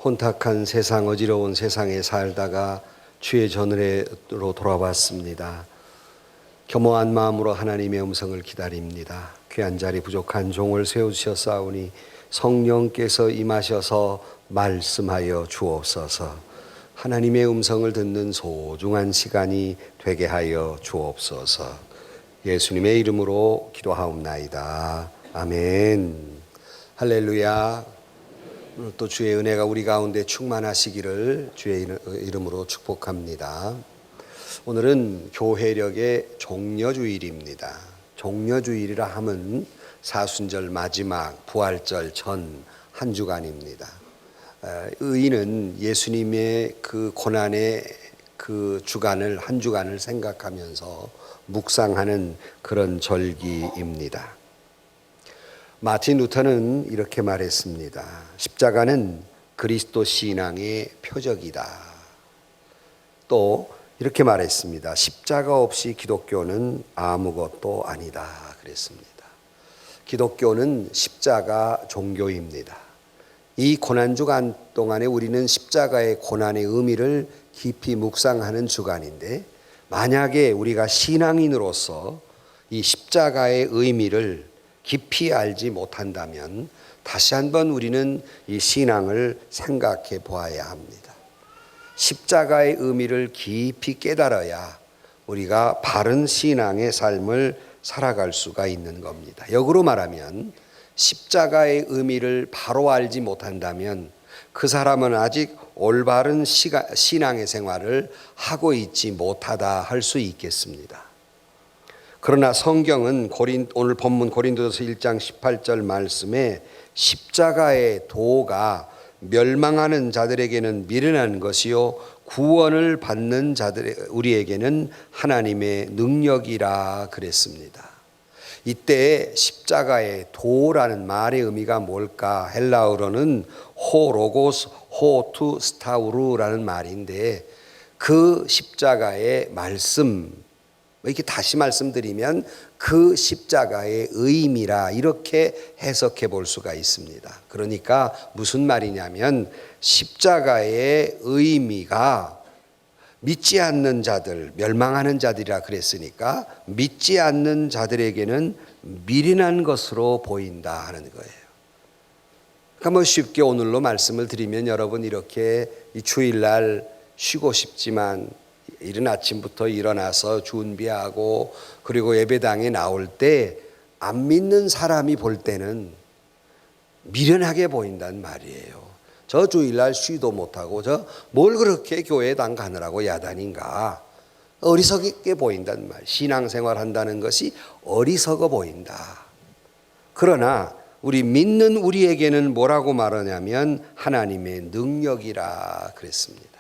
혼탁한 세상, 어지러운 세상에 살다가 주의 전으로 돌아왔습니다. 겸허한 마음으로 하나님의 음성을 기다립니다. 귀한 자리 부족한 종을 세우셨사오니 성령께서 임하셔서 말씀하여 주옵소서. 하나님의 음성을 듣는 소중한 시간이 되게 하여 주옵소서. 예수님의 이름으로 기도하옵나이다. 아멘. 할렐루야. 오늘 또 주의 은혜가 우리 가운데 충만하시기를 주의 이름으로 축복합니다. 오늘은 교회력의 종려주일입니다. 종려주일이라 함은 사순절 마지막 부활절 전 한 주간입니다. 의인은 예수님의 그 고난의 그 주간을 한 주간을 생각하면서 묵상하는 그런 절기입니다. 마틴 루터는 이렇게 말했습니다. 십자가는 그리스도 신앙의 표적이다. 또 이렇게 말했습니다. 십자가 없이 기독교는 아무것도 아니다. 그랬습니다. 기독교는 십자가 종교입니다. 이 고난주간 동안에 우리는 십자가의 고난의 의미를 깊이 묵상하는 주간인데, 만약에 우리가 신앙인으로서 이 십자가의 의미를 깊이 알지 못한다면 다시 한번 우리는 이 신앙을 생각해 보아야 합니다. 십자가의 의미를 깊이 깨달아야 우리가 바른 신앙의 삶을 살아갈 수가 있는 겁니다. 역으로 말하면 십자가의 의미를 바로 알지 못한다면 그 사람은 아직 올바른 신앙의 생활을 하고 있지 못하다 할 수 있겠습니다. 그러나 성경은 오늘 본문 고린도서 1장 18절 말씀에 십자가의 도가 멸망하는 자들에게는 미련한 것이요 구원을 받는 우리에게는 하나님의 능력이라 그랬습니다. 이때 십자가의 도라는 말의 의미가 뭘까? 헬라어로는 호로고스 호투 스타우루라는 말인데, 그 십자가의 말씀, 이렇게 다시 말씀드리면 그 십자가의 의미라, 이렇게 해석해 볼 수가 있습니다. 그러니까 무슨 말이냐면 십자가의 의미가 믿지 않는 자들, 멸망하는 자들이라 그랬으니까 믿지 않는 자들에게는 미련한 것으로 보인다 하는 거예요. 그러니까 뭐 쉽게 오늘로 말씀을 드리면, 여러분 이렇게 이 주일날 쉬고 싶지만 이른 아침부터 일어나서 준비하고 그리고 예배당에 나올 때 안 믿는 사람이 볼 때는 미련하게 보인단 말이에요. 저 주일날 쉬도 못하고 저 뭘 그렇게 교회당 가느라고 야단인가, 어리석게 보인단 말이에요. 신앙생활 한다는 것이 어리석어 보인다. 그러나 우리 믿는 우리에게는 뭐라고 말하냐면 하나님의 능력이라 그랬습니다.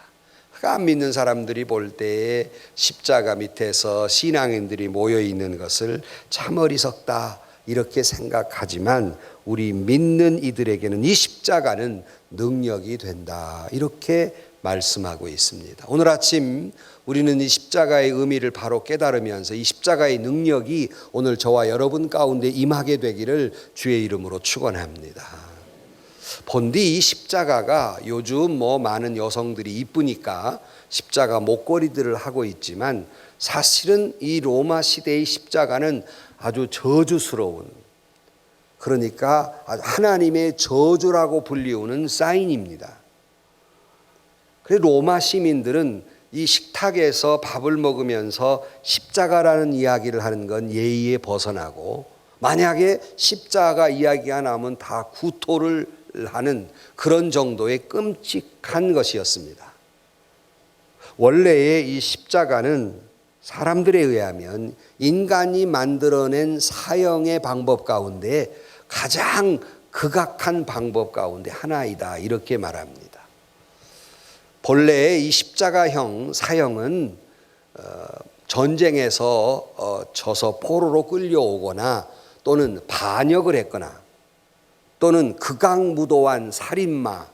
안 믿는 사람들이 볼 때에 십자가 밑에서 신앙인들이 모여 있는 것을 참 어리석다 이렇게 생각하지만, 우리 믿는 이들에게는 이 십자가는 능력이 된다 이렇게 말씀하고 있습니다. 오늘 아침 우리는 이 십자가의 의미를 바로 깨달으면서 이 십자가의 능력이 오늘 저와 여러분 가운데 임하게 되기를 주의 이름으로 축원합니다. 본디 이 십자가가 요즘 많은 여성들이 이쁘니까 십자가 목걸이들을 하고 있지만, 사실은 이 로마 시대의 십자가는 아주 저주스러운, 그러니까 하나님의 저주라고 불리우는 사인입니다. 그래서 로마 시민들은 이 식탁에서 밥을 먹으면서 십자가라는 이야기를 하는 건 예의에 벗어나고, 만약에 십자가 이야기가 나오면 다 구토를 하는 그런 정도의 끔찍한 것이었습니다. 원래의 이 십자가는 사람들에 의하면 인간이 만들어낸 사형의 방법 가운데 가장 극악한 방법 가운데 하나이다 이렇게 말합니다. 본래의 이 십자가형 사형은 전쟁에서 져서 포로로 끌려오거나 또는 반역을 했거나 또는 극악무도한 살인마,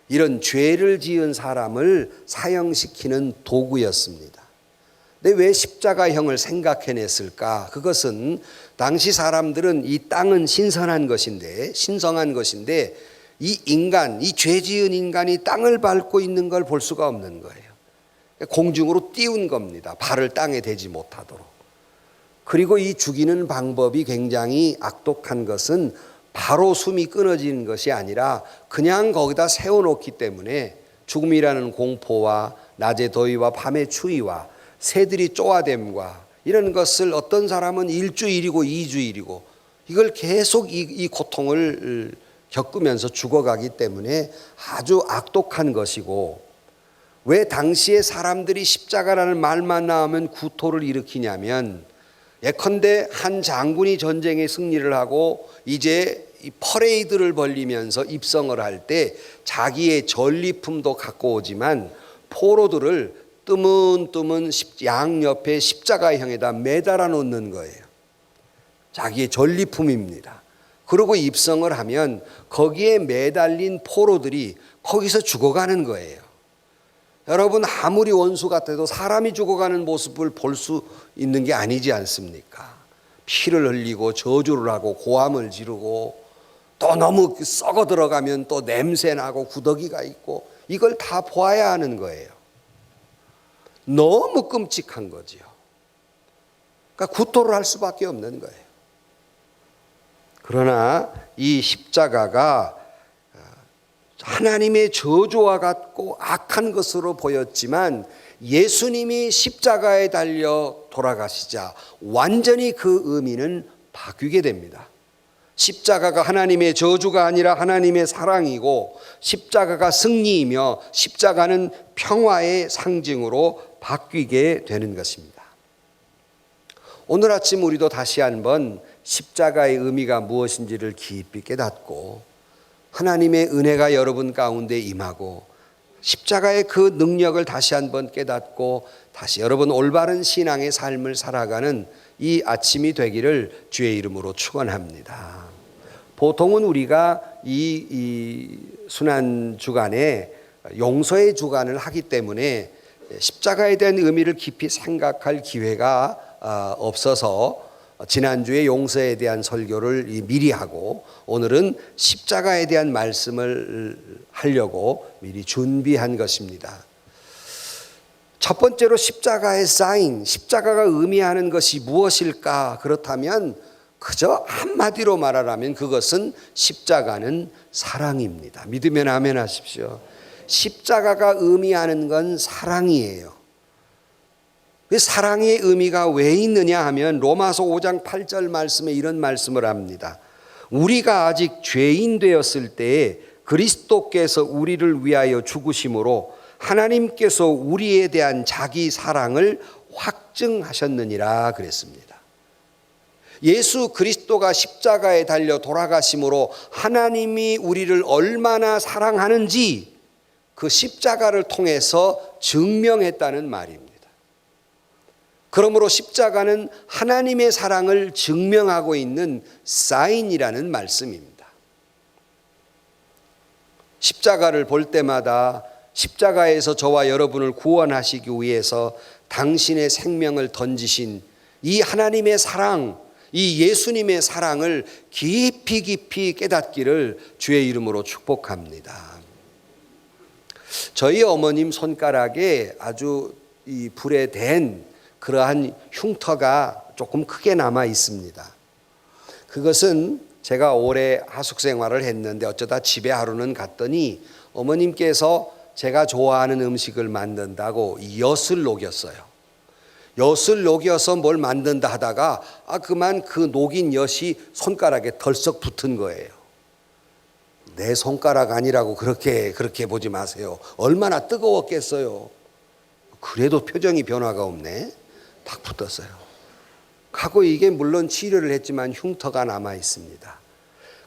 이런 죄를 지은 사람을 사형시키는 도구였습니다. 근데 왜 십자가형을 생각해냈을까? 그것은 당시 사람들은 이 땅은 신성한 것인데 이 인간, 이 죄 지은 인간이 땅을 밟고 있는 걸 볼 수가 없는 거예요. 공중으로 띄운 겁니다. 발을 땅에 대지 못하도록. 그리고 이 죽이는 방법이 굉장히 악독한 것은 바로 숨이 끊어지는 것이 아니라 그냥 거기다 세워놓기 때문에 죽음이라는 공포와 낮의 더위와 밤의 추위와 새들이 쪼아댐과 이런 것을 어떤 사람은 일주일이고 2주일이고 이걸 계속 이 고통을 겪으면서 죽어가기 때문에 아주 악독한 것이고, 왜 당시에 사람들이 십자가라는 말만 나오면 구토를 일으키냐면, 예컨대 한 장군이 전쟁에 승리를 하고 이제 이 퍼레이드를 벌리면서 입성을 할 때 자기의 전리품도 갖고 오지만 포로들을 뜨문뜨문 양옆에 십자가형에다 매달아 놓는 거예요. 자기의 전리품입니다. 그리고 입성을 하면 거기에 매달린 포로들이 거기서 죽어가는 거예요. 여러분, 아무리 원수 같아도 사람이 죽어가는 모습을 볼 수 있는 게 아니지 않습니까? 피를 흘리고 저주를 하고 고함을 지르고 또 너무 썩어 들어가면 또 냄새 나고 구더기가 있고 이걸 다 보아야 하는 거예요. 너무 끔찍한 거지요. 그러니까 구토를 할 수밖에 없는 거예요. 그러나 이 십자가가 하나님의 저주와 같고 악한 것으로 보였지만 예수님이 십자가에 달려 돌아가시자 완전히 그 의미는 바뀌게 됩니다. 십자가가 하나님의 저주가 아니라 하나님의 사랑이고, 십자가가 승리이며 십자가는 평화의 상징으로 바뀌게 되는 것입니다. 오늘 아침 우리도 다시 한번 십자가의 의미가 무엇인지를 깊이 깨닫고 하나님의 은혜가 여러분 가운데 임하고 십자가의 그 능력을 다시 한번 깨닫고 다시 여러분 올바른 신앙의 삶을 살아가는 이 아침이 되기를 주의 이름으로 축원합니다. 보통은 우리가 이 순환 주간에 용서의 주간을 하기 때문에 십자가에 대한 의미를 깊이 생각할 기회가 없어서 지난주에 용서에 대한 설교를 미리 하고 오늘은 십자가에 대한 말씀을 하려고 미리 준비한 것입니다. 첫 번째로 십자가의 사인, 십자가가 의미하는 것이 무엇일까? 그렇다면 그저 한마디로 말하라면 그것은 십자가는 사랑입니다. 믿으면 아멘 하십시오. 십자가가 의미하는 건 사랑이에요. 사랑의 의미가 왜 있느냐 하면 로마서 5장 8절 말씀에 이런 말씀을 합니다. 우리가 아직 죄인 되었을 때에 그리스도께서 우리를 위하여 죽으심으로 하나님께서 우리에 대한 자기 사랑을 확증하셨느니라 그랬습니다. 예수 그리스도가 십자가에 달려 돌아가심으로 하나님이 우리를 얼마나 사랑하는지 그 십자가를 통해서 증명했다는 말입니다. 그러므로 십자가는 하나님의 사랑을 증명하고 있는 사인이라는 말씀입니다. 십자가를 볼 때마다 십자가에서 저와 여러분을 구원하시기 위해서 당신의 생명을 던지신 이 하나님의 사랑, 이 예수님의 사랑을 깊이 깨닫기를 주의 이름으로 축복합니다. 저희 어머님 손가락에 아주 이 불에 댄 그러한 흉터가 조금 크게 남아 있습니다. 그것은 제가 오래 하숙 생활을 했는데 어쩌다 집에 하루는 갔더니 어머님께서 제가 좋아하는 음식을 만든다고 엿을 녹였어요. 엿을 녹여서 뭘 만든다 하다가 그만 그 녹인 엿이 손가락에 덜썩 붙은 거예요. 내 손가락 아니라고 그렇게 보지 마세요. 얼마나 뜨거웠겠어요. 그래도 표정이 변화가 없네. 탁 붙었어요. 하고 이게 물론 치료를 했지만 흉터가 남아 있습니다.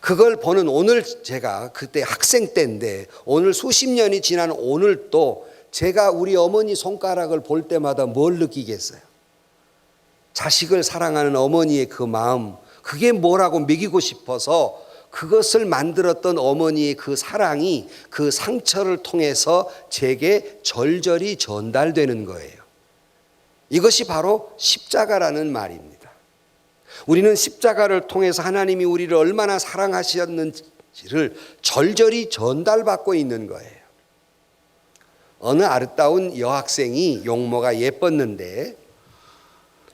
그걸 보는 오늘, 제가 그때 학생 때인데 오늘 수십 년이 지난 오늘 또 제가 우리 어머니 손가락을 볼 때마다 뭘 느끼겠어요? 자식을 사랑하는 어머니의 그 마음, 그게 뭐라고 먹이고 싶어서 그것을 만들었던 어머니의 그 사랑이 그 상처를 통해서 제게 절절히 전달되는 거예요. 이것이 바로 십자가라는 말입니다. 우리는 십자가를 통해서 하나님이 우리를 얼마나 사랑하셨는지 있는지를 절절히 전달받고 있는 거예요. 어느 아름다운 여학생이 용모가 예뻤는데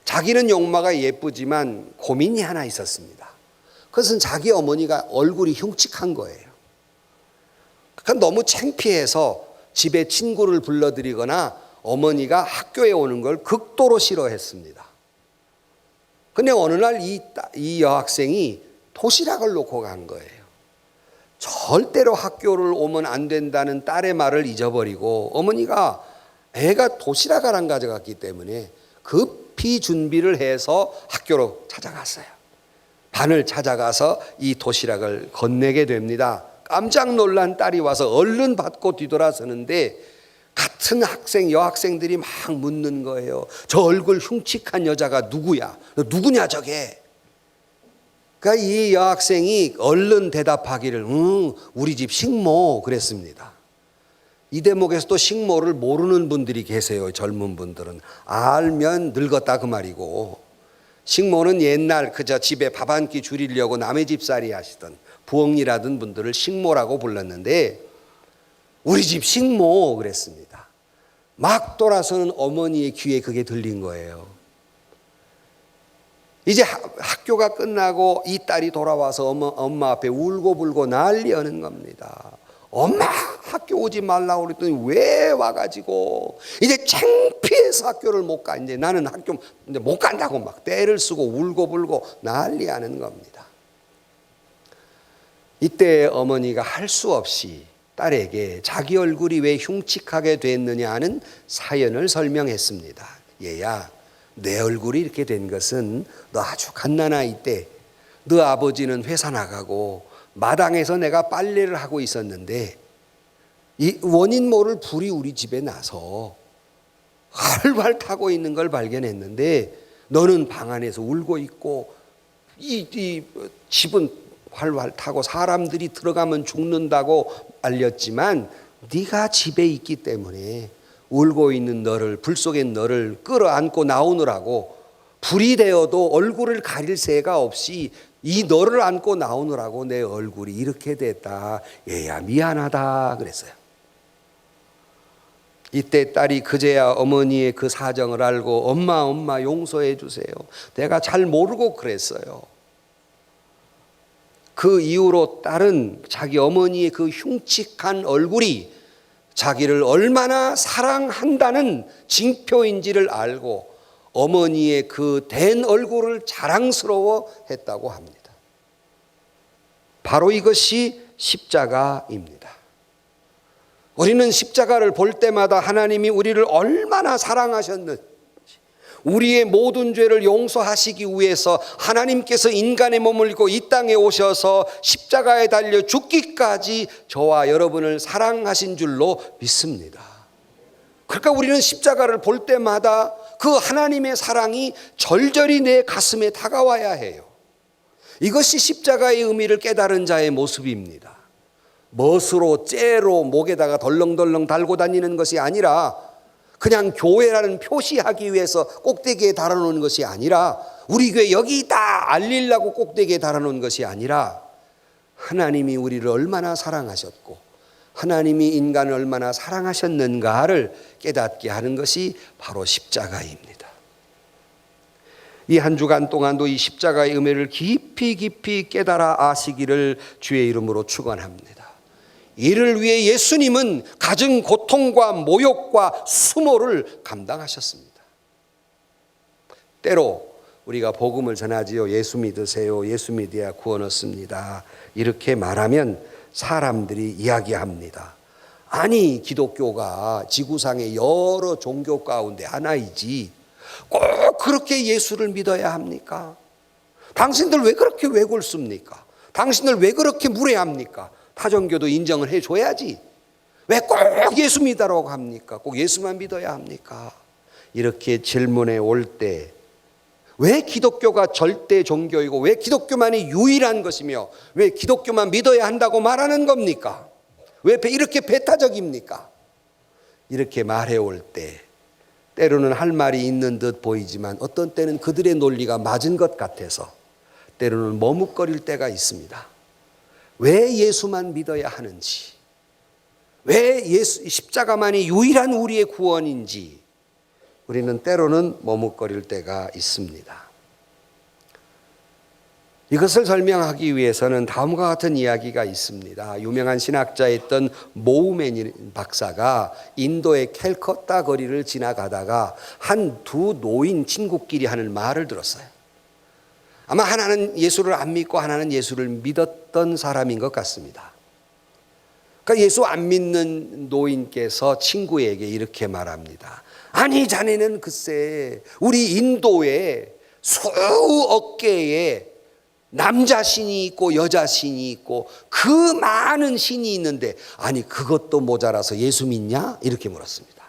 자기는 용모가 예쁘지만 고민이 하나 있었습니다. 그것은 자기 어머니가 얼굴이 흉측한 거예요. 그러니까 너무 창피해서 집에 친구를 불러들이거나 어머니가 학교에 오는 걸 극도로 싫어했습니다. 근데 어느 날 이 여학생이 도시락을 놓고 간 거예요. 절대로 학교를 오면 안 된다는 딸의 말을 잊어버리고 어머니가 애가 도시락을 안 가져갔기 때문에 급히 준비를 해서 학교로 찾아갔어요. 반을 찾아가서 이 도시락을 건네게 됩니다. 깜짝 놀란 딸이 와서 얼른 받고 뒤돌아서는데 같은 여학생들이 막 묻는 거예요. 저 얼굴 흉측한 여자가 누구야? 누구냐 저게? 그러니까 이 여학생이 얼른 대답하기를 우리 집 식모 그랬습니다. 이 대목에서 또 식모를 모르는 분들이 계세요. 젊은 분들은. 알면 늙었다 그 말이고, 식모는 옛날 그저 집에 밥 한 끼 줄이려고 남의 집살이 하시던 부엌일하던 분들을 식모라고 불렀는데 우리 집 식모 그랬습니다. 막 돌아서는 어머니의 귀에 그게 들린 거예요. 이제 학교가 끝나고 이 딸이 돌아와서 엄마 앞에 울고불고 난리하는 겁니다. 엄마 학교 오지 말라고 그랬더니 왜 와가지고 이제 창피해서 학교를 못 가. 이제 나는 학교 이제 못 간다고 막 떼를 쓰고 울고불고 난리하는 겁니다. 이때 어머니가 할 수 없이 딸에게 자기 얼굴이 왜 흉측하게 됐느냐 하는 사연을 설명했습니다. 얘야, 내 얼굴이 이렇게 된 것은 너 아주 갓난아이 때 너 아버지는 회사 나가고 마당에서 내가 빨래를 하고 있었는데 이 원인 모를 불이 우리 집에 나서 활활 타고 있는 걸 발견했는데 너는 방 안에서 울고 있고 이 집은 활활 타고 사람들이 들어가면 죽는다고 알렸지만 네가 집에 있기 때문에 울고 있는 너를, 불 속에 너를 끌어안고 나오느라고 불이 되어도 얼굴을 가릴 새가 없이 이 너를 안고 나오느라고 내 얼굴이 이렇게 됐다. 얘야 미안하다 그랬어요. 이때 딸이 그제야 어머니의 그 사정을 알고 엄마 용서해 주세요. 내가 잘 모르고 그랬어요. 그 이후로 딸은 자기 어머니의 그 흉측한 얼굴이 자기를 얼마나 사랑한다는 징표인지를 알고 어머니의 그 된 얼굴을 자랑스러워 했다고 합니다. 바로 이것이 십자가입니다. 우리는 십자가를 볼 때마다 하나님이 우리를 얼마나 사랑하셨는지, 우리의 모든 죄를 용서하시기 위해서 하나님께서 인간의 몸을 입고 이 땅에 오셔서 십자가에 달려 죽기까지 저와 여러분을 사랑하신 줄로 믿습니다. 그러니까 우리는 십자가를 볼 때마다 그 하나님의 사랑이 절절히 내 가슴에 다가와야 해요. 이것이 십자가의 의미를 깨달은 자의 모습입니다. 멋으로 째로 목에다가 덜렁덜렁 달고 다니는 것이 아니라 그냥 교회라는 표시하기 위해서 꼭대기에 달아놓은 것이 아니라 우리 교회 여기 있다 알리려고 꼭대기에 달아놓은 것이 아니라 하나님이 우리를 얼마나 사랑하셨고 하나님이 인간을 얼마나 사랑하셨는가를 깨닫게 하는 것이 바로 십자가입니다. 이 한 주간 동안도 이 십자가의 의미를 깊이 깨달아 아시기를 주의 이름으로 축원합니다. 이를 위해 예수님은 가진 고통과 모욕과 수모를 감당하셨습니다. 때로 우리가 복음을 전하지요. 예수 믿으세요. 예수 믿어야 구원 얻습니다. 이렇게 말하면 사람들이 이야기합니다. 아니 기독교가 지구상의 여러 종교 가운데 하나이지 꼭 그렇게 예수를 믿어야 합니까? 당신들 왜 그렇게 외골습니까? 당신들 왜 그렇게 무례합니까? 타종교도 인정을 해줘야지. 왜 꼭 예수 믿으라고 합니까? 꼭 예수만 믿어야 합니까? 이렇게 질문에 올 때 왜 기독교가 절대 종교이고 왜 기독교만이 유일한 것이며 왜 기독교만 믿어야 한다고 말하는 겁니까? 왜 이렇게 배타적입니까? 이렇게 말해올 때 때로는 할 말이 있는 듯 보이지만 어떤 때는 그들의 논리가 맞은 것 같아서 때로는 머뭇거릴 때가 있습니다. 왜 예수만 믿어야 하는지, 왜 십자가만이 유일한 우리의 구원인지 우리는 때로는 머뭇거릴 때가 있습니다. 이것을 설명하기 위해서는 다음과 같은 이야기가 있습니다. 유명한 신학자였던 모우맨 박사가 인도의 캘커타 거리를 지나가다가 두 노인 친구끼리 하는 말을 들었어요. 아마 하나는 예수를 안 믿고 하나는 예수를 믿었던 사람인 것 같습니다. 그러니까 예수 안 믿는 노인께서 친구에게 이렇게 말합니다. 아니, 자네는 글쎄 우리 인도에 수억 개의 남자 신이 있고 여자 신이 있고 그 많은 신이 있는데 아니 그것도 모자라서 예수 믿냐? 이렇게 물었습니다.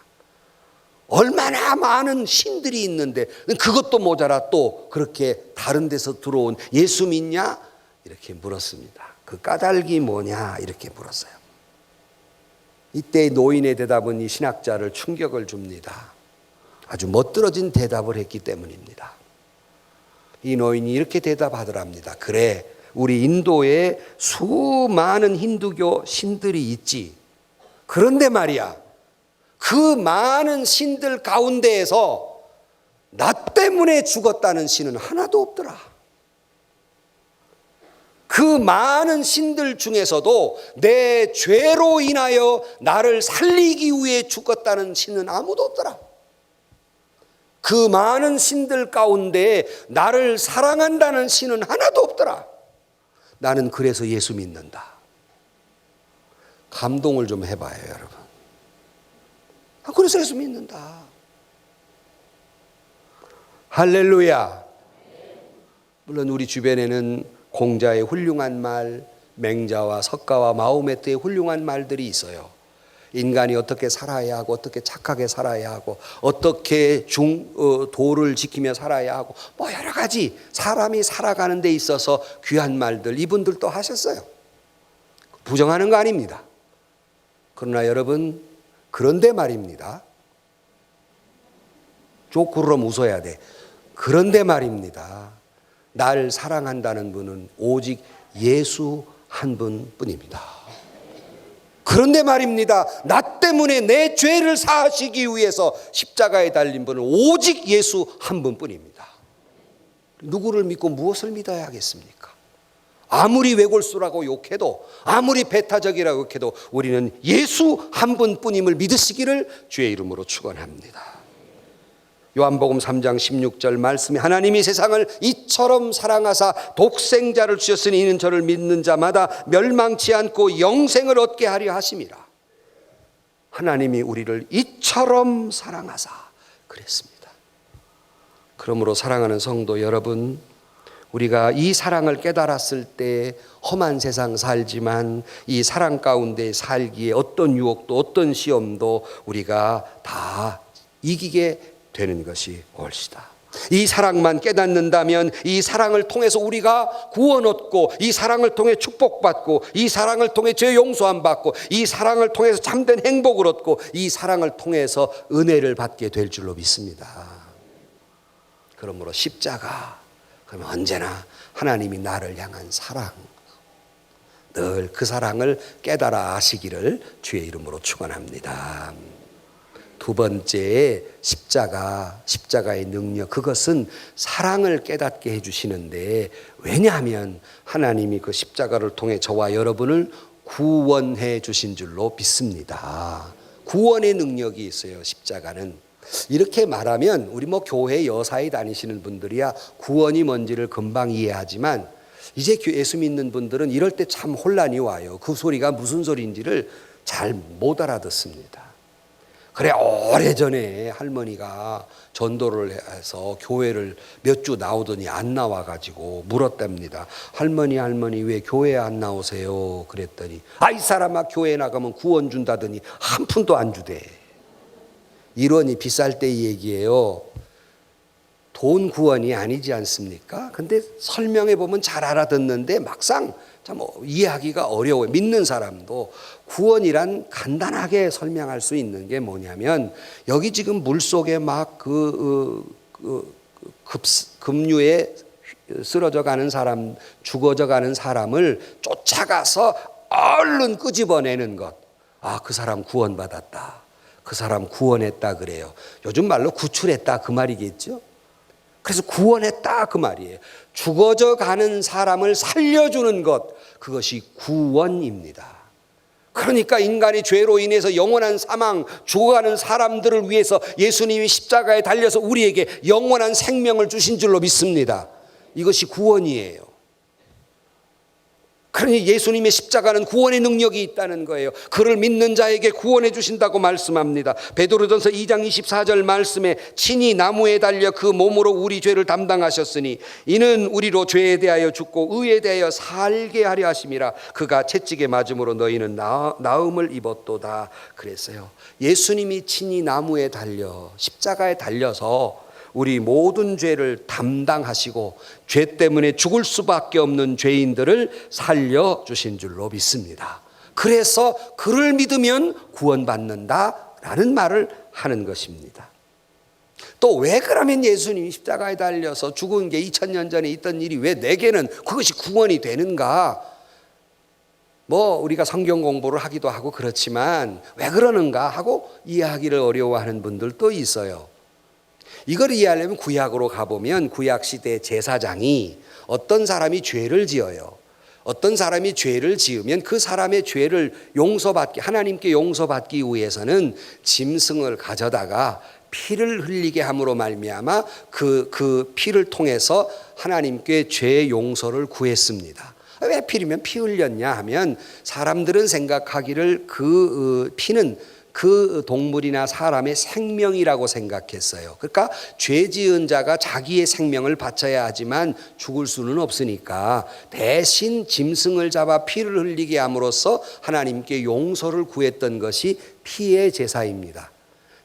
얼마나 많은 신들이 있는데 그것도 모자라 또 그렇게 다른 데서 들어온 예수 믿냐? 이렇게 물었습니다. 그 까닭이 뭐냐? 이렇게 물었어요. 이때 노인의 대답은 이 신학자를 충격을 줍니다. 아주 멋들어진 대답을 했기 때문입니다. 이 노인이 이렇게 대답하더랍니다. 그래, 우리 인도에 수많은 힌두교 신들이 있지. 그런데 말이야, 그 많은 신들 가운데에서 나 때문에 죽었다는 신은 하나도 없더라. 그 많은 신들 중에서도 내 죄로 인하여 나를 살리기 위해 죽었다는 신은 아무도 없더라. 그 많은 신들 가운데 나를 사랑한다는 신은 하나도 없더라. 나는 그래서 예수 믿는다. 감동을 좀 해봐요, 여러분. 그래서 예수 믿는다. 할렐루야. 물론 우리 주변에는 공자의 훌륭한 말, 맹자와 석가와 마호메트의 훌륭한 말들이 있어요. 인간이 어떻게 살아야 하고 어떻게 착하게 살아야 하고 어떻게 도를 지키며 살아야 하고 뭐 여러 가지 사람이 살아가는 데 있어서 귀한 말들 이분들도 하셨어요. 부정하는 거 아닙니다. 그러나 여러분, 그런데 말입니다. 조금 웃어야 돼. 그런데 말입니다. 날 사랑한다는 분은 오직 예수 한 분뿐입니다. 그런데 말입니다. 나 때문에 내 죄를 사하시기 위해서 십자가에 달린 분은 오직 예수 한 분뿐입니다. 누구를 믿고 무엇을 믿어야 하겠습니까? 아무리 외골수라고 욕해도 아무리 배타적이라고 욕해도 우리는 예수 한 분뿐임을 믿으시기를 주의 이름으로 축원합니다. 요한복음 3장 16절 말씀에 하나님이 세상을 이처럼 사랑하사 독생자를 주셨으니 이는 저를 믿는 자마다 멸망치 않고 영생을 얻게 하려 하심이라. 하나님이 우리를 이처럼 사랑하사 그랬습니다. 그러므로 사랑하는 성도 여러분, 우리가 이 사랑을 깨달았을 때 험한 세상 살지만 이 사랑 가운데 살기에 어떤 유혹도 어떤 시험도 우리가 다 이기게 되는 것이 옳시다. 이 사랑만 깨닫는다면 이 사랑을 통해서 우리가 구원 얻고 이 사랑을 통해 축복받고 이 사랑을 통해 죄 용서함 받고 이 사랑을 통해서 참된 행복을 얻고 이 사랑을 통해서 은혜를 받게 될 줄로 믿습니다. 그러므로 십자가, 그러면 언제나 하나님이 나를 향한 사랑, 늘 그 사랑을 깨달아 아시기를 주의 이름으로 축원합니다. 두 번째, 십자가의 능력, 그것은 사랑을 깨닫게 해주시는데, 왜냐하면 하나님이 그 십자가를 통해 저와 여러분을 구원해 주신 줄로 믿습니다. 구원의 능력이 있어요. 십자가는. 이렇게 말하면 우리 교회 여사에 다니시는 분들이야 구원이 뭔지를 금방 이해하지만, 이제 예수 믿는 분들은 이럴 때 참 혼란이 와요. 그 소리가 무슨 소리인지를 잘 못 알아듣습니다. 그래, 오래전에 할머니가 전도를 해서 교회를 몇 주 나오더니 안 나와가지고 물었답니다. 할머니 왜 교회에 안 나오세요? 그랬더니 이 사람아, 교회 나가면 구원 준다더니 한 푼도 안 주대. 이러니 비쌀 때 얘기예요. 돈 구원이 아니지 않습니까? 근데 설명해 보면 잘 알아듣는데 막상 참 이해하기가 어려워요. 믿는 사람도. 구원이란 간단하게 설명할 수 있는 게 뭐냐면, 여기 지금 물속에 막 급류에 쓰러져 가는 사람, 죽어져 가는 사람을 쫓아가서 얼른 끄집어내는 것. 아, 그 사람 구원받았다. 그 사람 구원했다 그래요. 요즘 말로 구출했다 그 말이겠죠. 그래서 구원했다 그 말이에요. 죽어져 가는 사람을 살려주는 것, 그것이 구원입니다. 그러니까 인간의 죄로 인해서 영원한 사망, 죽어가는 사람들을 위해서 예수님이 십자가에 달려서 우리에게 영원한 생명을 주신 줄로 믿습니다. 이것이 구원이에요. 그러니 예수님의 십자가는 구원의 능력이 있다는 거예요. 그를 믿는 자에게 구원해 주신다고 말씀합니다. 베드로전서 2장 24절 말씀에 친히 나무에 달려 그 몸으로 우리 죄를 담당하셨으니 이는 우리로 죄에 대하여 죽고 의에 대하여 살게 하려 하심이라. 그가 채찍에 맞음으로 너희는 나음을 입었도다 그랬어요. 예수님이 친히 나무에 달려 십자가에 달려서 우리 모든 죄를 담당하시고 죄 때문에 죽을 수밖에 없는 죄인들을 살려주신 줄로 믿습니다. 그래서 그를 믿으면 구원받는다라는 말을 하는 것입니다. 또 왜 그러면 예수님이 십자가에 달려서 죽은 게 2000년 전에 있던 일이 왜 내게는 그것이 구원이 되는가? 우리가 성경 공부를 하기도 하고 그렇지만 왜 그러는가 하고 이해하기를 어려워하는 분들도 있어요. 이걸 이해하려면 구약으로 가보면 구약 시대 제사장이 어떤 사람이 죄를 지어요. 어떤 사람이 죄를 지으면 그 사람의 죄를 용서받기, 하나님께 용서받기 위해서는 짐승을 가져다가 피를 흘리게 함으로 말미암아 그 피를 통해서 하나님께 죄 용서를 구했습니다. 왜 피리면 피 흘렸냐 하면 사람들은 생각하기를 그 피는 그 동물이나 사람의 생명이라고 생각했어요. 그러니까 죄 지은 자가 자기의 생명을 바쳐야 하지만 죽을 수는 없으니까 대신 짐승을 잡아 피를 흘리게 함으로써 하나님께 용서를 구했던 것이 피의 제사입니다.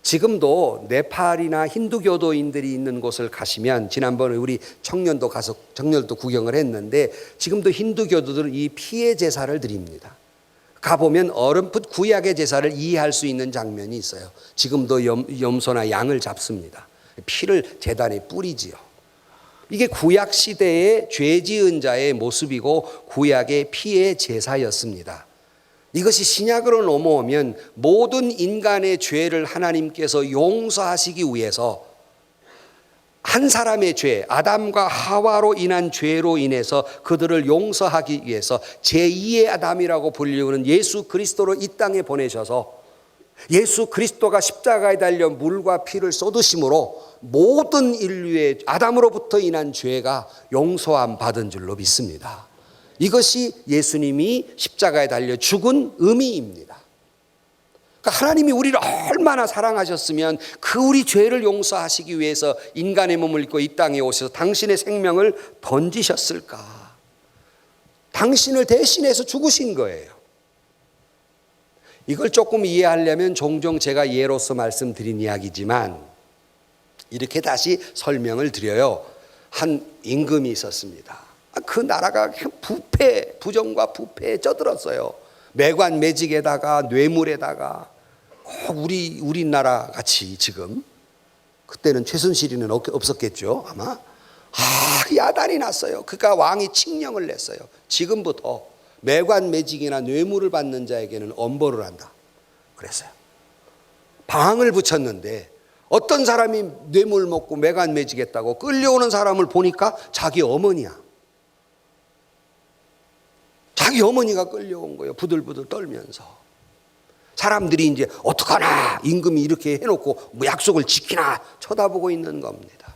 지금도 네팔이나 힌두교도인들이 있는 곳을 가시면, 지난번에 우리 청년도 가서 정년도 구경을 했는데, 지금도 힌두교도들은 이 피의 제사를 드립니다. 가보면 어렴풋 구약의 제사를 이해할 수 있는 장면이 있어요. 지금도 염소나 양을 잡습니다. 피를 제단에 뿌리지요. 이게 구약 시대의 죄 지은 자의 모습이고 구약의 피의 제사였습니다. 이것이 신약으로 넘어오면 모든 인간의 죄를 하나님께서 용서하시기 위해서 한 사람의 죄, 아담과 하와로 인한 죄로 인해서 그들을 용서하기 위해서 제2의 아담이라고 불리우는 예수 그리스도를 이 땅에 보내셔서 예수 그리스도가 십자가에 달려 물과 피를 쏟으심으로 모든 인류의 아담으로부터 인한 죄가 용서함 받은 줄로 믿습니다. 이것이 예수님이 십자가에 달려 죽은 의미입니다. 그러니까 하나님이 우리를 얼마나 사랑하셨으면 그 우리 죄를 용서하시기 위해서 인간의 몸을 입고 이 땅에 오셔서 당신의 생명을 던지셨을까? 당신을 대신해서 죽으신 거예요. 이걸 조금 이해하려면 종종 제가 예로서 말씀드린 이야기지만 이렇게 다시 설명을 드려요. 한 임금이 있었습니다. 그 나라가 부정과 부패에 쩌들었어요. 매관매직에다가 뇌물에다가 우리나라 같이 지금, 그때는 최순실이는 없었겠죠 아마. 야단이 났어요. 그러니까 왕이 칙령을 냈어요. 지금부터 매관매직이나 뇌물을 받는 자에게는 엄벌을 한다 그랬어요. 방을 붙였는데 어떤 사람이 뇌물 먹고 매관매직했다고 끌려오는 사람을 보니까 자기 어머니야. 자기 어머니가 끌려온 거예요. 부들부들 떨면서. 사람들이 이제 어떡하나, 임금이 이렇게 해놓고 뭐 약속을 지키나 쳐다보고 있는 겁니다.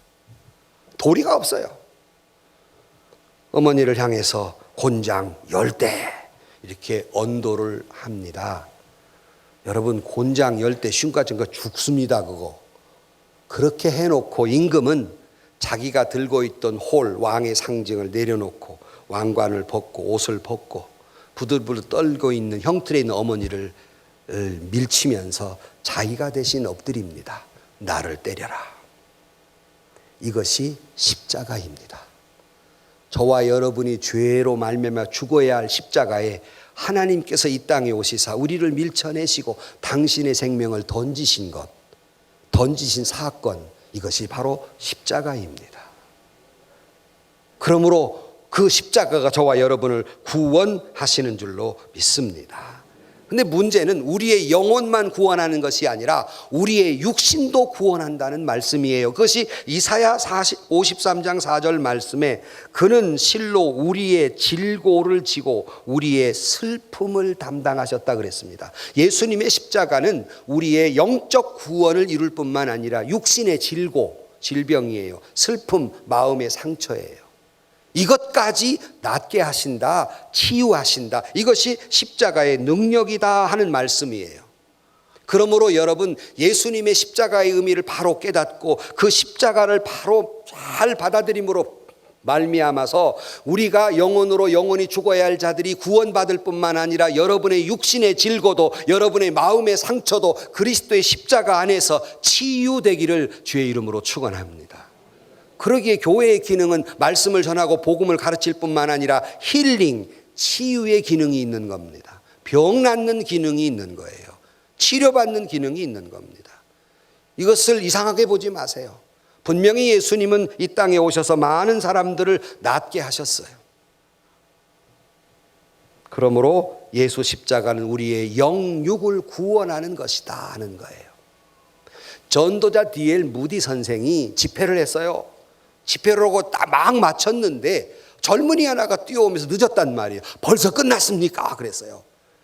도리가 없어요. 어머니를 향해서 곤장 10대 이렇게 언도를 합니다. 여러분, 곤장 10대 쉰까진 거 죽습니다. 그거 그렇게 해놓고 임금은 자기가 들고 있던 홀, 왕의 상징을 내려놓고 왕관을 벗고 옷을 벗고 부들부들 떨고 있는 형틀에 있는 어머니를 밀치면서 자기가 대신 엎드립니다. 나를 때려라. 이것이 십자가입니다. 저와 여러분이 죄로 말미암아 죽어야 할 십자가에 하나님께서 이 땅에 오시사 우리를 밀쳐내시고 당신의 생명을 던지신 것, 던지신 사건, 이것이 바로 십자가입니다. 그러므로 그 십자가가 저와 여러분을 구원하시는 줄로 믿습니다. 근데 문제는 우리의 영혼만 구원하는 것이 아니라 우리의 육신도 구원한다는 말씀이에요. 그것이 이사야 53장 4절 말씀에 그는 실로 우리의 질고를 지고 우리의 슬픔을 담당하셨다 그랬습니다. 예수님의 십자가는 우리의 영적 구원을 이룰 뿐만 아니라 육신의 질고, 질병이에요. 슬픔, 마음의 상처예요. 이것까지 낫게 하신다, 치유하신다. 이것이 십자가의 능력이다 하는 말씀이에요. 그러므로 여러분, 예수님의 십자가의 의미를 바로 깨닫고 그 십자가를 바로 잘 받아들임으로 말미암아서 우리가 영혼으로 영원히 죽어야 할 자들이 구원받을 뿐만 아니라 여러분의 육신의 질고도, 여러분의 마음의 상처도 그리스도의 십자가 안에서 치유되기를 주의 이름으로 축원합니다. 그러기에 교회의 기능은 말씀을 전하고 복음을 가르칠 뿐만 아니라 힐링, 치유의 기능이 있는 겁니다. 병 낫는 기능이 있는 거예요. 치료받는 기능이 있는 겁니다. 이것을 이상하게 보지 마세요. 분명히 예수님은 이 땅에 오셔서 많은 사람들을 낫게 하셨어요. 그러므로 예수 십자가는 우리의 영육을 구원하는 것이다 하는 거예요. 전도자 D.L. 무디 선생이 집회를 했어요. 집회를 하고 딱 막 마쳤는데 젊은이 하나가 뛰어오면서 늦었단 말이에요. 벌써 끝났습니까? 그랬어요.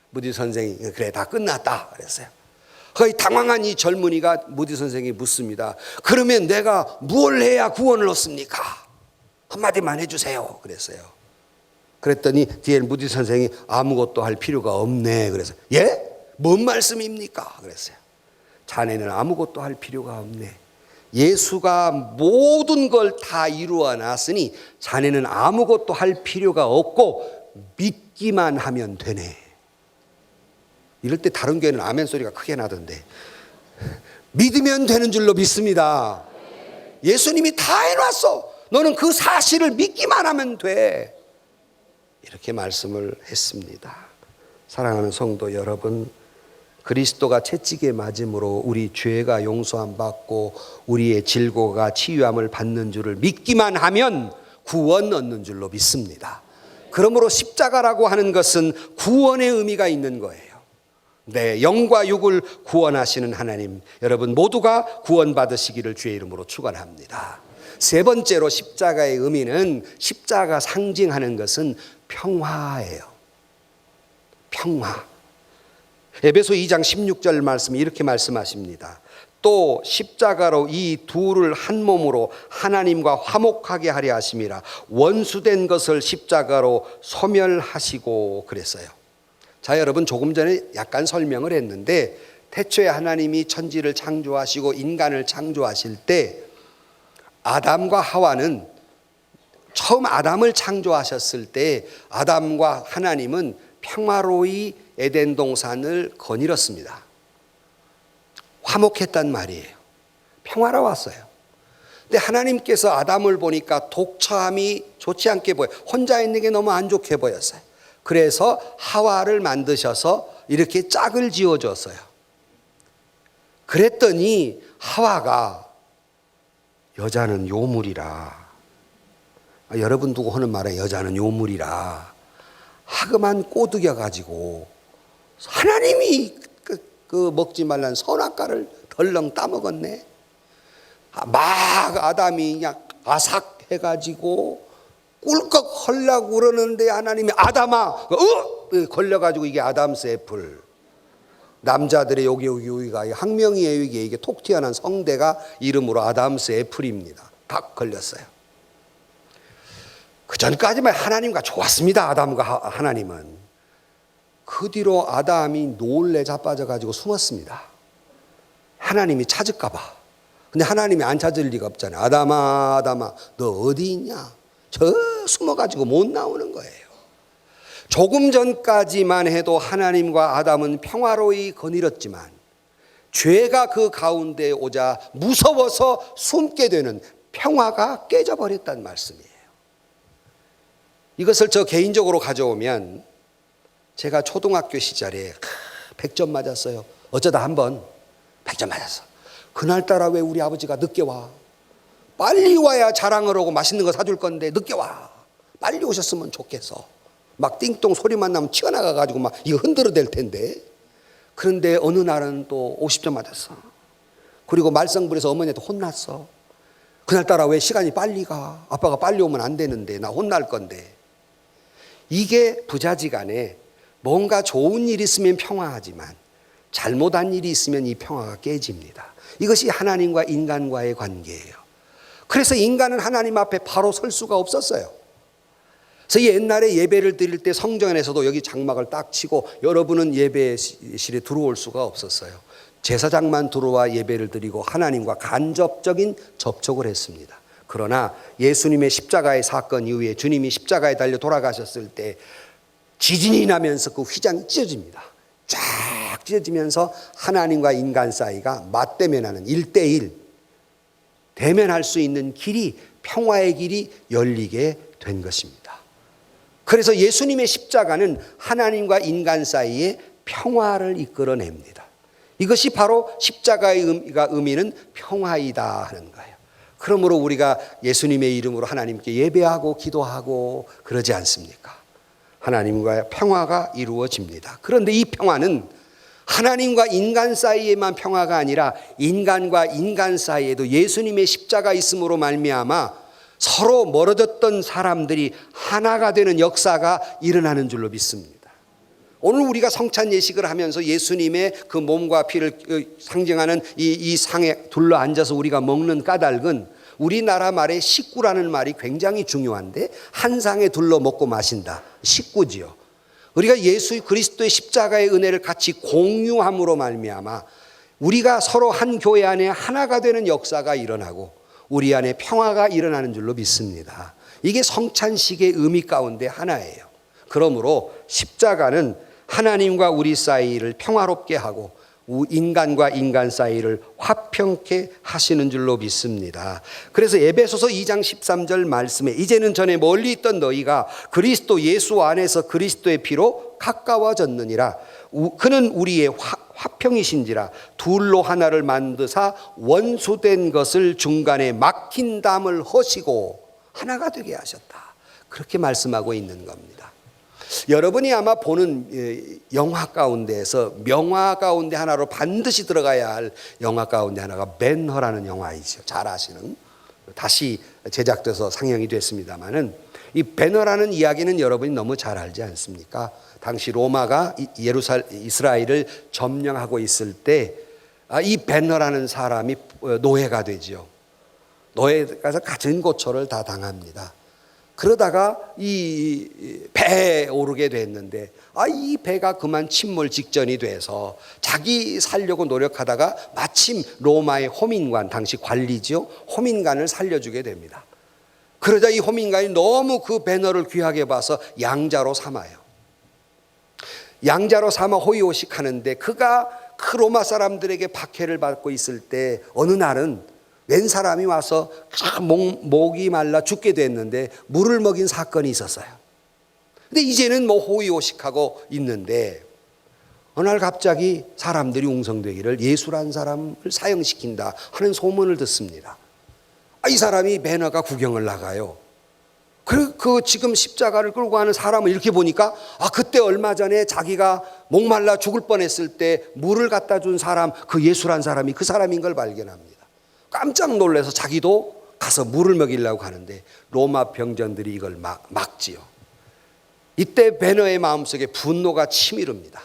무디 선생이 그래 다 끝났다 그랬어요. 거의 당황한 이 젊은이가 무디 선생이 묻습니다. 그러면 내가 뭘 해야 구원을 얻습니까? 한마디만 해주세요. 그랬어요. 그랬더니 D.L. 무디 선생이 아무것도 할 필요가 없네. 그래서 예? 뭔 말씀입니까? 그랬어요. 자네는 아무것도 할 필요가 없네. 예수가 모든 걸 다 이루어 놨으니 자네는 아무것도 할 필요가 없고 믿기만 하면 되네. 이럴 때 다른 교회는 아멘 소리가 크게 나던데 믿으면 되는 줄로 믿습니다. 예수님이 다 해놨어. 너는 그 사실을 믿기만 하면 돼. 이렇게 말씀을 했습니다. 사랑하는 성도 여러분, 그리스도가 채찍에 맞음으로 우리 죄가 용서함 받고 우리의 질고가 치유함을 받는 줄을 믿기만 하면 구원 얻는 줄로 믿습니다. 그러므로 십자가라고 하는 것은 구원의 의미가 있는 거예요. 네, 영과 육을 구원하시는 하나님, 여러분 모두가 구원받으시기를 주의 이름으로 축원합니다. 세 번째로 십자가의 의미는, 십자가 상징하는 것은 평화예요. 평화. 에베소 2장 16절 말씀이 이렇게 말씀하십니다. 또 십자가로 이 둘을 한 몸으로 하나님과 화목하게 하려 하심이라. 원수된 것을 십자가로 소멸하시고 그랬어요. 자, 여러분 조금 전에 약간 설명을 했는데 태초에 하나님이 천지를 창조하시고 인간을 창조하실 때 아담과 하와는 처음 아담을 창조하셨을 때 아담과 하나님은 평화로이 에덴 동산을 거닐었습니다. 화목했단 말이에요. 평화로웠어요. 근데 하나님께서 아담을 보니까 독처함이 좋지 않게 보여요. 혼자 있는 게 너무 안 좋게 보였어요. 그래서 하와를 만드셔서 이렇게 짝을 지어줬어요. 그랬더니 하와가 여자는 요물이라, 여러분 두고 하는 말에 여자는 요물이라 하그만 꼬드겨 가지고 하나님이 그 먹지 말란 선악과를 덜렁 따먹었네. 막 아담이 그냥 아삭해가지고 꿀꺽 헐라고 그러는데 하나님이 아담아 걸려가지고 이게 아담스 애플. 남자들의 여기가 학명이에요. 이게 톡 튀어나온 성대가 이름으로 아담스 애플입니다. 딱 걸렸어요. 그 전까지만 하나님과 좋았습니다. 아담과 하나님은. 그 뒤로 아담이 놀래 자빠져가지고 숨었습니다. 하나님이 찾을까 봐. 근데 하나님이 안 찾을 리가 없잖아요. 아담아 너 어디 있냐? 저 숨어가지고 못 나오는 거예요. 조금 전까지만 해도 하나님과 아담은 평화로이 거닐었지만 죄가 그 가운데 오자 무서워서 숨게 되는 평화가 깨져버렸단 말씀이에요. 이것을 저 개인적으로 가져오면 제가 초등학교 시절에 100점 맞았어요. 어쩌다 한번 100점 맞았어. 그날따라 왜 우리 아버지가 늦게 와? 빨리 와야 자랑을 하고 맛있는 거 사줄 건데 늦게 와. 빨리 오셨으면 좋겠어. 막 띵동 소리만 나면 튀어나가가지고 막 이거 흔들어댈 텐데. 그런데 어느 날은 또 50점 맞았어. 그리고 말썽부려서 어머니한테 혼났어. 그날따라 왜 시간이 빨리 가? 아빠가 빨리 오면 안 되는데, 나 혼날 건데. 이게 부자지간에 뭔가 좋은 일이 있으면 평화하지만 잘못한 일이 있으면 이 평화가 깨집니다. 이것이 하나님과 인간과의 관계예요. 그래서 인간은 하나님 앞에 바로 설 수가 없었어요. 그래서 옛날에 예배를 드릴 때 성전에서도 여기 장막을 딱 치고 여러분은 예배실에 들어올 수가 없었어요. 제사장만 들어와 예배를 드리고 하나님과 간접적인 접촉을 했습니다. 그러나 예수님의 십자가의 사건 이후에 주님이 십자가에 달려 돌아가셨을 때 지진이 나면서 그 휘장이 찢어집니다. 쫙 찢어지면서 하나님과 인간 사이가 맞대면하는 1대1 대면할 수 있는 길이, 평화의 길이 열리게 된 것입니다. 그래서 예수님의 십자가는 하나님과 인간 사이에 평화를 이끌어냅니다. 이것이 바로 십자가의 의미는 평화이다 하는 거예요. 그러므로 우리가 예수님의 이름으로 하나님께 예배하고 기도하고 그러지 않습니까? 하나님과의 평화가 이루어집니다. 그런데 이 평화는 하나님과 인간 사이에만 평화가 아니라 인간과 인간 사이에도 예수님의 십자가 있음으로 말미암아 서로 멀어졌던 사람들이 하나가 되는 역사가 일어나는 줄로 믿습니다. 오늘 우리가 성찬 예식을 하면서 예수님의 그 몸과 피를 상징하는 이 상에 둘러 앉아서 우리가 먹는 까닭은 우리나라 말에 식구라는 말이 굉장히 중요한데, 한 상에 둘러 먹고 마신다, 식구지요. 우리가 예수 그리스도의 십자가의 은혜를 같이 공유함으로 말미암아 우리가 서로 한 교회 안에 하나가 되는 역사가 일어나고 우리 안에 평화가 일어나는 줄로 믿습니다. 이게 성찬식의 의미 가운데 하나예요. 그러므로 십자가는 하나님과 우리 사이를 평화롭게 하고 인간과 인간 사이를 화평케 하시는 줄로 믿습니다. 그래서 에베소서 2장 13절 말씀에 이제는 전에 멀리 있던 너희가 그리스도 예수 안에서 그리스도의 피로 가까워졌느니라. 그는 우리의 화평이신지라 둘로 하나를 만드사 원수된 것을 중간에 막힌 담을 허시고 하나가 되게 하셨다. 그렇게 말씀하고 있는 겁니다. 여러분이 아마 보는 영화 가운데에서 명화 가운데 하나로 반드시 들어가야 할 영화 가운데 하나가 벤허라는 영화이죠. 잘 아시는, 다시 제작돼서 상영이 됐습니다마는 이 벤허라는 이야기는 여러분이 너무 잘 알지 않습니까? 당시 로마가 이스라엘을 점령하고 있을 때 이 벤허라는 사람이 노예가 되죠. 노예가서 갖은 고초를 다 당합니다. 그러다가 이 배에 오르게 됐는데 이 배가 그만 침몰 직전이 돼서 자기 살려고 노력하다가 마침 로마의 호민관, 당시 관리죠, 호민관을 살려주게 됩니다. 그러자 이 호민관이 너무 그 벤허를 귀하게 봐서 양자로 삼아요. 양자로 삼아 호의호식하는데 그가 그 로마 사람들에게 박해를 받고 있을 때 어느 날은 웬 사람이 와서 목이 말라 죽게 됐는데 물을 먹인 사건이 있었어요. 근데 이제는 뭐 호의호식하고 있는데 어느 날 갑자기 사람들이 웅성되기를 예수란 사람을 사형시킨다 하는 소문을 듣습니다. 이 사람이 벤허가 구경을 나가요. 그 지금 십자가를 끌고 가는 사람을 이렇게 보니까 그때 얼마 전에 자기가 목말라 죽을 뻔했을 때 물을 갖다 준 사람, 그 예수란 사람이 그 사람인 걸 발견합니다. 깜짝 놀라서 자기도 가서 물을 먹이려고 하는데 로마 병전들이 이걸 막지요. 이때 벤허의 마음속에 분노가 치밀습니다.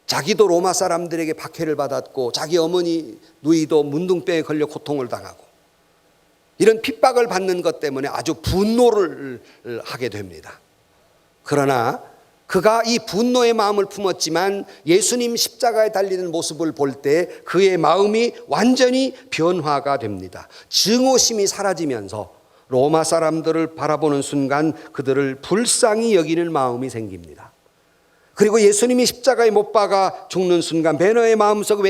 자기도 로마 사람들에게 박해를 받았고 자기 어머니 누이도 문둥병에 걸려 고통을 당하고 이런 핍박을 받는 것 때문에 아주 분노를 하게 됩니다. 그러나 그가 이 분노의 마음을 품었지만 예수님 십자가에 달리는 모습을 볼 때 그의 마음이 완전히 변화가 됩니다. 증오심이 사라지면서 로마 사람들을 바라보는 순간 그들을 불쌍히 여기는 마음이 생깁니다. 그리고 예수님이 십자가에 못 박아 죽는 순간 벤허의 마음속에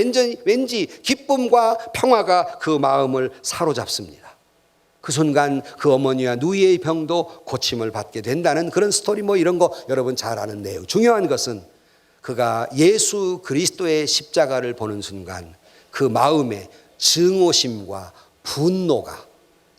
왠지 기쁨과 평화가 그 마음을 사로잡습니다. 그 순간 그 어머니와 누이의 병도 고침을 받게 된다는 그런 스토리 이런 거 여러분 잘 아는 내용. 중요한 것은 그가 예수 그리스도의 십자가를 보는 순간 그 마음에 증오심과 분노가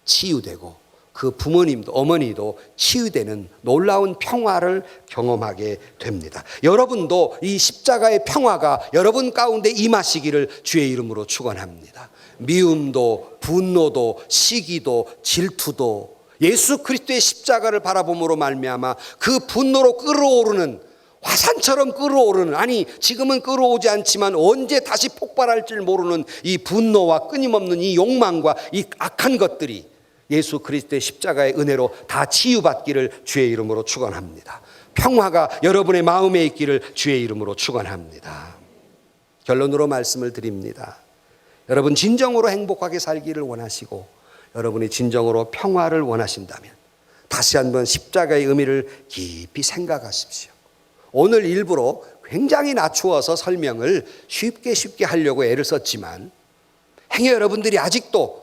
치유되고 그 부모님도 어머니도 치유되는 놀라운 평화를 경험하게 됩니다. 여러분도 이 십자가의 평화가 여러분 가운데 임하시기를 주의 이름으로 축원합니다. 미움도 분노도 시기도 질투도 예수 그리스도의 십자가를 바라봄으로 말미암아 그 분노로 끓어오르는 화산처럼 끓어오르는, 아니 지금은 끓어오지 않지만 언제 다시 폭발할 줄 모르는 이 분노와 끊임없는 이 욕망과 이 악한 것들이 예수 그리스도의 십자가의 은혜로 다 치유받기를 주의 이름으로 축원합니다. 평화가 여러분의 마음에 있기를 주의 이름으로 축원합니다. 결론으로 말씀을 드립니다. 여러분 진정으로 행복하게 살기를 원하시고 여러분이 진정으로 평화를 원하신다면 다시 한번 십자가의 의미를 깊이 생각하십시오. 오늘 일부러 굉장히 낮추어서 설명을 쉽게 하려고 애를 썼지만 행여 여러분들이 아직도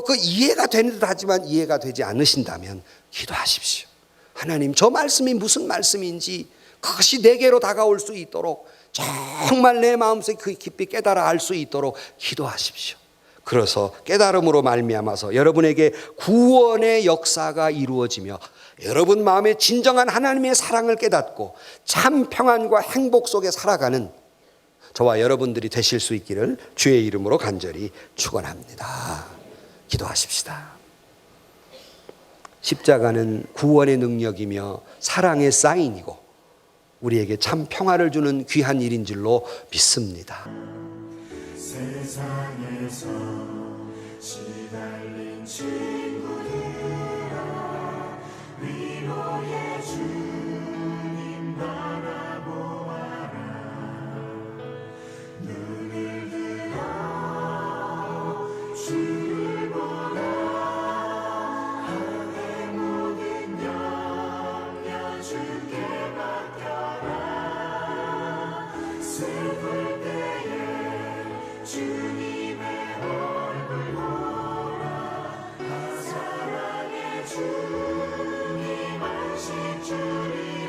그 이해가 되는 듯 하지만 이해가 되지 않으신다면 기도하십시오. 하나님, 저 말씀이 무슨 말씀인지 그것이 내게로 다가올 수 있도록 정말 내 마음속에 깊이 깨달아 알 수 있도록 기도하십시오. 그래서 깨달음으로 말미암아서 여러분에게 구원의 역사가 이루어지며 여러분 마음에 진정한 하나님의 사랑을 깨닫고 참 평안과 행복 속에 살아가는 저와 여러분들이 되실 수 있기를 주의 이름으로 간절히 축원합니다. 기도하십시다. 십자가는 구원의 능력이며 사랑의 사인이고 우리에게 참 평화를 주는 귀한 일인 줄로 믿습니다. 세상에서 시달린 친구들아, 위로의 주님 바라보아라. 눈을 들어 주를 보라. 하늘의 모든 염려 주께 맡겨라. 슬플 때에 주님의 얼굴 보라. 사랑의 주님 안식 주리